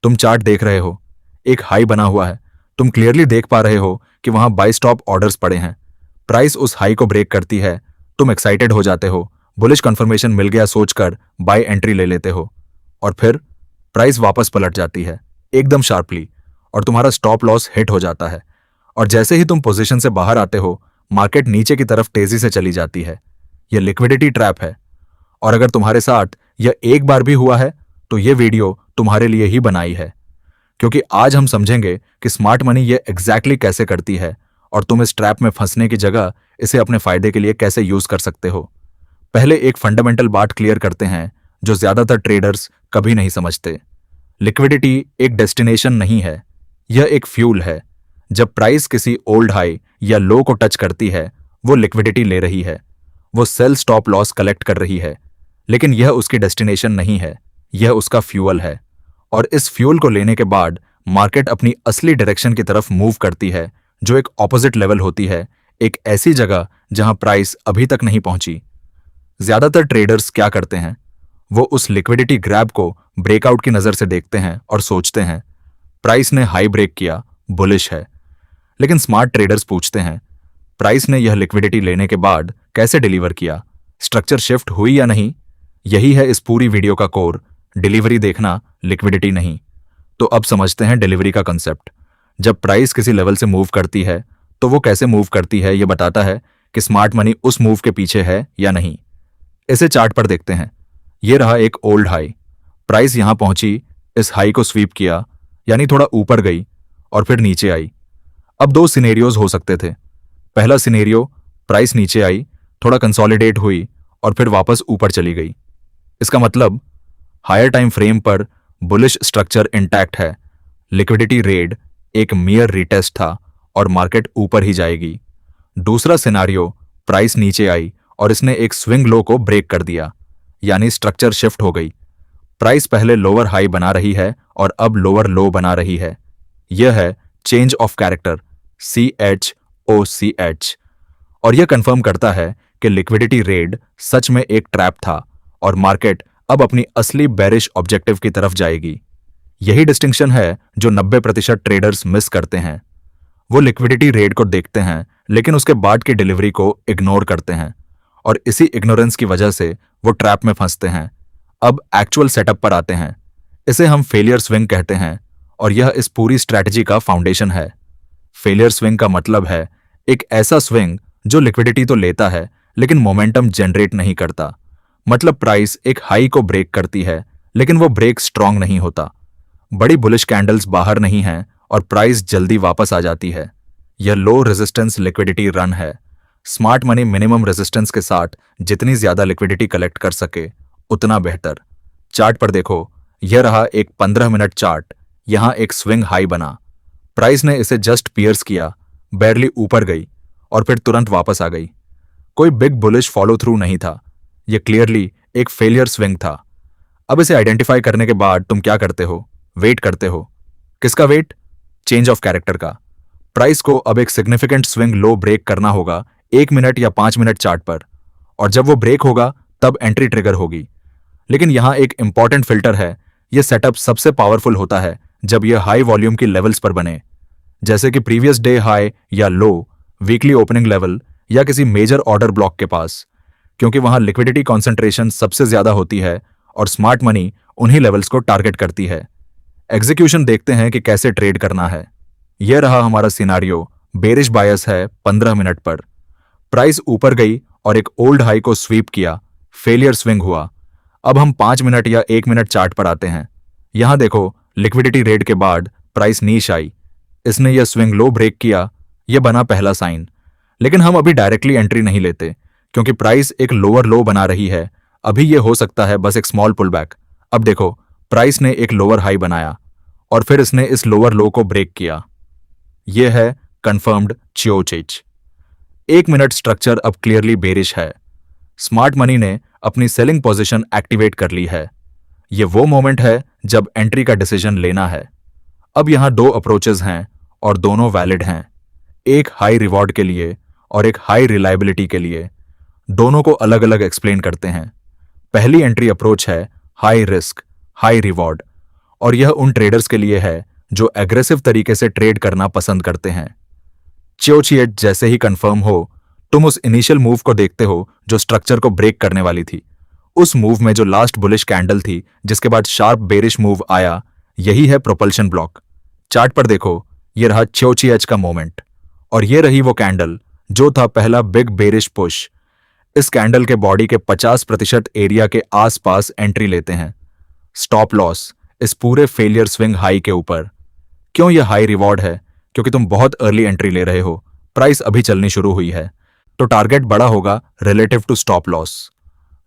तुम चार्ट देख रहे हो, एक हाई बना हुआ है। तुम क्लियरली देख पा रहे हो कि वहां बाय स्टॉप ऑर्डर्स पड़े हैं। प्राइस उस हाई को ब्रेक करती है, तुम एक्साइटेड हो जाते हो, बुलिश कंफर्मेशन मिल गया सोचकर बाय एंट्री ले लेते हो। और फिर प्राइस वापस पलट जाती है एकदम शार्पली, और तुम्हारा स्टॉप लॉस हिट हो जाता है। और जैसे ही तुम पोजीशन से बाहर आते हो, मार्केट नीचे की तरफ तेजी से चली जाती है। यह लिक्विडिटी ट्रैप है, और अगर तुम्हारे साथ यह एक बार भी हुआ है तो यह वीडियो तुम्हारे लिए ही बनाई है, क्योंकि आज हम समझेंगे कि स्मार्ट मनी यह एग्जैक्टली कैसे करती है और तुम इस ट्रैप में फंसने की जगह इसे अपने फायदे के लिए कैसे यूज कर सकते हो। पहले एक फंडामेंटल बात क्लियर करते हैं जो ज्यादातर ट्रेडर्स कभी नहीं समझते। लिक्विडिटी एक डेस्टिनेशन नहीं है, यह एक फ्यूल है। जब प्राइस किसी ओल्ड हाई या लो को टच करती है, वो लिक्विडिटी ले रही है, वो सेल स्टॉप लॉस कलेक्ट कर रही है, लेकिन यह उसकी डेस्टिनेशन नहीं है, यह उसका फ्यूल है। और इस फ्यूल को लेने के बाद मार्केट अपनी असली डायरेक्शन की तरफ मूव करती है, जो एक ऑपोजिट लेवल होती है, एक ऐसी जगह जहां प्राइस अभी तक नहीं पहुंची। ज्यादातर ट्रेडर्स क्या करते हैं, वो उस लिक्विडिटी ग्रैब को ब्रेकआउट की नजर से देखते हैं और सोचते हैं प्राइस ने हाई ब्रेक किया, बुलिश है। लेकिन स्मार्ट ट्रेडर्स पूछते हैं प्राइस ने यह लिक्विडिटी लेने के बाद कैसे डिलीवर किया, स्ट्रक्चर शिफ्ट हुई या नहीं। यही है इस पूरी वीडियो का कोर, डिलीवरी देखना, लिक्विडिटी नहीं। तो अब समझते हैं डिलीवरी का कंसेप्ट। जब प्राइस किसी लेवल से मूव करती है तो वो कैसे मूव करती है, यह बताता है कि स्मार्ट मनी उस मूव के पीछे है या नहीं। इसे चार्ट पर देखते हैं। यह रहा एक ओल्ड हाई, प्राइस यहां पहुंची, इस हाई को स्वीप किया, यानी थोड़ा ऊपर गई और फिर नीचे आई। अब दो सिनेरियोज हो सकते थे। पहला सिनेरियो, प्राइस नीचे आई, थोड़ा कंसोलिडेट हुई और फिर वापस ऊपर चली गई। इसका मतलब हायर टाइम फ्रेम पर बुलिश स्ट्रक्चर इंटैक्ट है, लिक्विडिटी रेड एक मियर रिटेस्ट था और मार्केट ऊपर ही जाएगी। दूसरा सिनेरियो, प्राइस नीचे आई और इसने एक स्विंग लो को ब्रेक कर दिया, यानी स्ट्रक्चर शिफ्ट हो गई। प्राइस पहले लोअर हाई बना रही है और अब लोअर लो बना रही है। यह है चेंज ऑफ कैरेक्टर, CHOCH। और यह कंफर्म करता है कि लिक्विडिटी रेड सच में एक ट्रैप था और मार्केट अब अपनी असली बेरिश ऑब्जेक्टिव की तरफ जाएगी। यही डिस्टिंक्शन है जो 90% ट्रेडर्स मिस करते हैं। वो लिक्विडिटी रेड को देखते हैं लेकिन उसके बाद की डिलीवरी को इग्नोर करते हैं, और इसी इग्नोरेंस की वजह से वो ट्रैप में फंसते हैं। अब एक्चुअल सेटअप पर आते हैं। इसे हम फेलियर स्विंग कहते हैं और यह इस पूरी स्ट्रैटेजी का फाउंडेशन है। फेलियर स्विंग का मतलब है एक ऐसा स्विंग जो लिक्विडिटी तो लेता है लेकिन मोमेंटम जनरेट नहीं करता। मतलब प्राइस एक हाई को ब्रेक करती है लेकिन वो ब्रेक स्ट्रांग नहीं होता। बड़ी बुलिश कैंडल्स बाहर नहीं हैं और प्राइस जल्दी वापस आ जाती है। यह लो रेजिस्टेंस लिक्विडिटी रन है। स्मार्ट मनी मिनिमम रेजिस्टेंस के साथ जितनी ज्यादा लिक्विडिटी कलेक्ट कर सके उतना बेहतर। चार्ट पर देखो, यह रहा एक 15 मिनट चार्ट। यहां एक स्विंग हाई बना, प्राइस ने इसे जस्ट पियर्स किया, बैरली ऊपर गई और फिर तुरंत वापस आ गई। कोई बिग बुलिश फॉलो थ्रू नहीं था, यह क्लियरली एक फेलियर स्विंग था। अब इसे आइडेंटिफाई करने के बाद तुम क्या करते हो, वेट करते हो। किसका वेट? चेंज ऑफ कैरेक्टर का। प्राइस को अब एक सिग्निफिकेंट स्विंग लो ब्रेक करना होगा 1 मिनट या 5 मिनट चार्ट पर, और जब वो ब्रेक होगा तब एंट्री ट्रिगर होगी। लेकिन यहां एक इंपॉर्टेंट फिल्टर है, यह सेटअप सबसे पावरफुल होता है जब यह हाई वॉल्यूम की लेवल्स पर बने, जैसे कि प्रीवियस डे हाई या लो, वीकली ओपनिंग लेवल या किसी मेजर ऑर्डर ब्लॉक के पास, क्योंकि वहां लिक्विडिटी कॉन्सेंट्रेशन सबसे ज्यादा होती है और स्मार्ट मनी उन्हीं लेवल्स को टारगेट करती है। एग्जीक्यूशन देखते हैं कि कैसे ट्रेड करना है। यह रहा हमारा सिनारियो, बेरिश बायस है 15 मिनट पर। प्राइस ऊपर गई और एक ओल्ड हाई को स्वीप किया, फेलियर स्विंग हुआ। अब हम 5 मिनट या 1 मिनट चार्ट पर आते हैं। यहां देखो, लिक्विडिटी रेड के बाद प्राइस नीच आई, इसने यह स्विंग लो ब्रेक किया, यह बना पहला साइन। लेकिन हम अभी डायरेक्टली एंट्री नहीं लेते क्योंकि प्राइस एक लोअर लो बना रही है। अभी यह हो सकता है बस एक स्मॉल पुल बैक। अब देखो, प्राइस ने एक लोअर हाई बनाया और फिर इसने इस लोअर लो को ब्रेक किया। यह है कंफर्म्ड CHOCH। 1 मिनट स्ट्रक्चर अब क्लियरली बेरिश है। स्मार्ट मनी ने अपनी सेलिंग पोजीशन एक्टिवेट कर ली है। यह वो मोमेंट है जब एंट्री का डिसीजन लेना है। अब यहां 2 अप्रोचेस हैं और दोनों वैलिड हैं, एक हाई रिवॉर्ड के लिए और एक हाई रिलायबिलिटी के लिए। दोनों को अलग अलग एक्सप्लेन करते हैं। पहली एंट्री अप्रोच है हाई रिस्क हाई रिवॉर्ड, और यह उन ट्रेडर्स के लिए है जो एग्रेसिव तरीके से ट्रेड करना पसंद करते हैं। चियोचिएट जैसे ही कंफर्म हो, तुम उस इनिशियल मूव को देखते हो जो स्ट्रक्चर को ब्रेक करने वाली थी। उस मूव में जो लास्ट बुलिश कैंडल थी जिसके बाद शार्प बेरिश मूव आया, यही है प्रोपल्शन ब्लॉक। चार्ट पर देखो, ये रहा चियोचिएच का मोमेंट और ये रही वो कैंडल जो था पहला बिग बेरिश पुश। इस कैंडल के बॉडी के 50% एरिया के आसपास एंट्री लेते हैं। स्टॉप लॉस इस पूरे फेलियर स्विंग हाई के ऊपर। क्यों यह हाई रिवॉर्ड है? क्योंकि तुम बहुत अर्ली एंट्री ले रहे हो, प्राइस अभी चलनी शुरू हुई है, तो टारगेट बड़ा होगा relative to stop loss.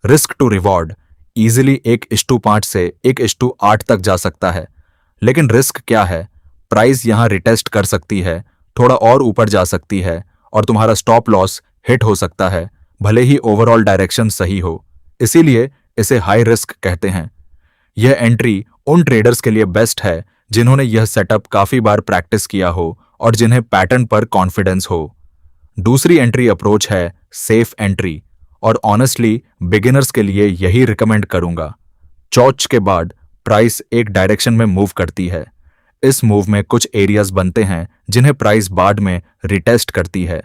Risk to reward easily 1:5 से 1:8 तक जा सकता है, लेकिन रिस्क क्या है? प्राइस यहां रिटेस्ट कर सकती है, थोड़ा और ऊपर जा सकती है और तुम्हारा स्टॉप लॉस हिट हो सकता है, भले ही ओवरऑल डायरेक्शन सही हो। इसीलिए इसे हाई रिस्क कहते हैं। यह एंट्री उन ट्रेडर्स के लिए बेस्ट है जिन्होंने यह सेटअप काफी बार प्रैक्टिस किया हो और जिन्हें पैटर्न पर कॉन्फिडेंस हो। दूसरी एंट्री अप्रोच है सेफ एंट्री, और ऑनेस्टली बिगिनर्स के लिए यही रिकमेंड करूंगा। चौच के बाद प्राइस एक डायरेक्शन में मूव करती है। इस मूव में कुछ एरियाज बनते हैं जिन्हें प्राइस बाद में रिटेस्ट करती है।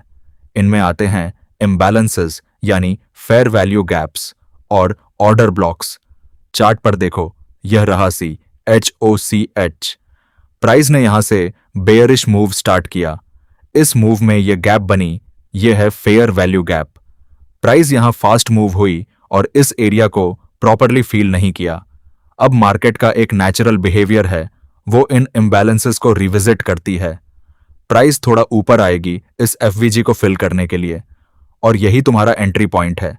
इनमें आते हैं इम्बैलेंसेस यानी फेयर वैल्यू गैप्स और ऑर्डर ब्लॉक्स। चार्ट पर देखो, यह रहा HOCH। प्राइस ने यहां से बेयरिश मूव स्टार्ट किया। इस मूव में यह गैप बनी, यह है फेयर वैल्यू गैप। प्राइस यहां फास्ट मूव हुई और इस एरिया को प्रॉपरली फील नहीं किया। अब मार्केट का एक नेचुरल बिहेवियर है, वो इन इम्बैलेंसेस को रिविजिट करती है। प्राइस थोड़ा ऊपर आएगी इस FVG को फिल करने के लिए, और यही तुम्हारा एंट्री पॉइंट है।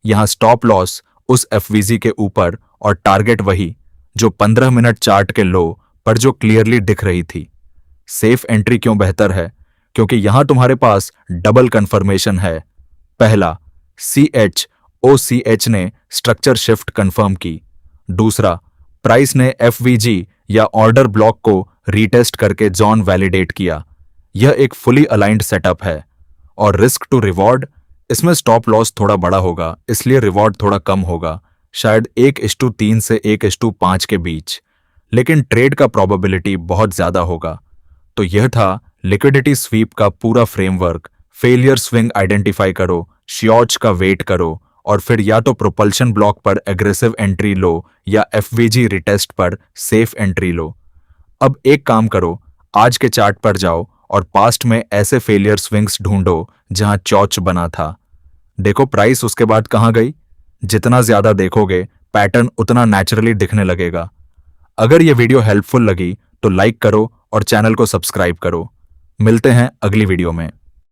यहां स्टॉप लॉस उस FVG के ऊपर और टारगेट वही जो 15 मिनट चार्ट के लो पर जो क्लियरली दिख रही थी। सेफ एंट्री क्यों बेहतर है? क्योंकि यहां तुम्हारे पास डबल कंफर्मेशन है। पहला, CHOCH ने स्ट्रक्चर शिफ्ट कंफर्म की। दूसरा, प्राइस ने FVG या ऑर्डर ब्लॉक को रीटेस्ट करके जोन वैलिडेट किया। यह एक फुली अलाइंड सेटअप है। और रिस्क टू रिवॉर्ड, इसमें स्टॉप लॉस थोड़ा बड़ा होगा, इसलिए रिवॉर्ड थोड़ा कम होगा, शायद 1:3 से 1:5 के बीच, लेकिन ट्रेड का प्रोबेबिलिटी बहुत ज्यादा होगा। तो यह था लिक्विडिटी स्वीप का पूरा फ्रेमवर्क। फेलियर स्विंग आइडेंटिफाई करो, शियोच का वेट करो, और फिर या तो प्रोपल्शन ब्लॉक पर एग्रेसिव एंट्री लो या FVG रिटेस्ट पर सेफ एंट्री लो। अब एक काम करो, आज के चार्ट पर जाओ और पास्ट में ऐसे फेलियर स्विंग्स ढूंढो जहां चौच बना था। देखो प्राइस उसके बाद कहां गई। जितना ज्यादा देखोगे पैटर्न उतना नेचुरली दिखने लगेगा। अगर यह वीडियो हेल्पफुल लगी तो लाइक करो और चैनल को सब्सक्राइब करो। मिलते हैं अगली वीडियो में।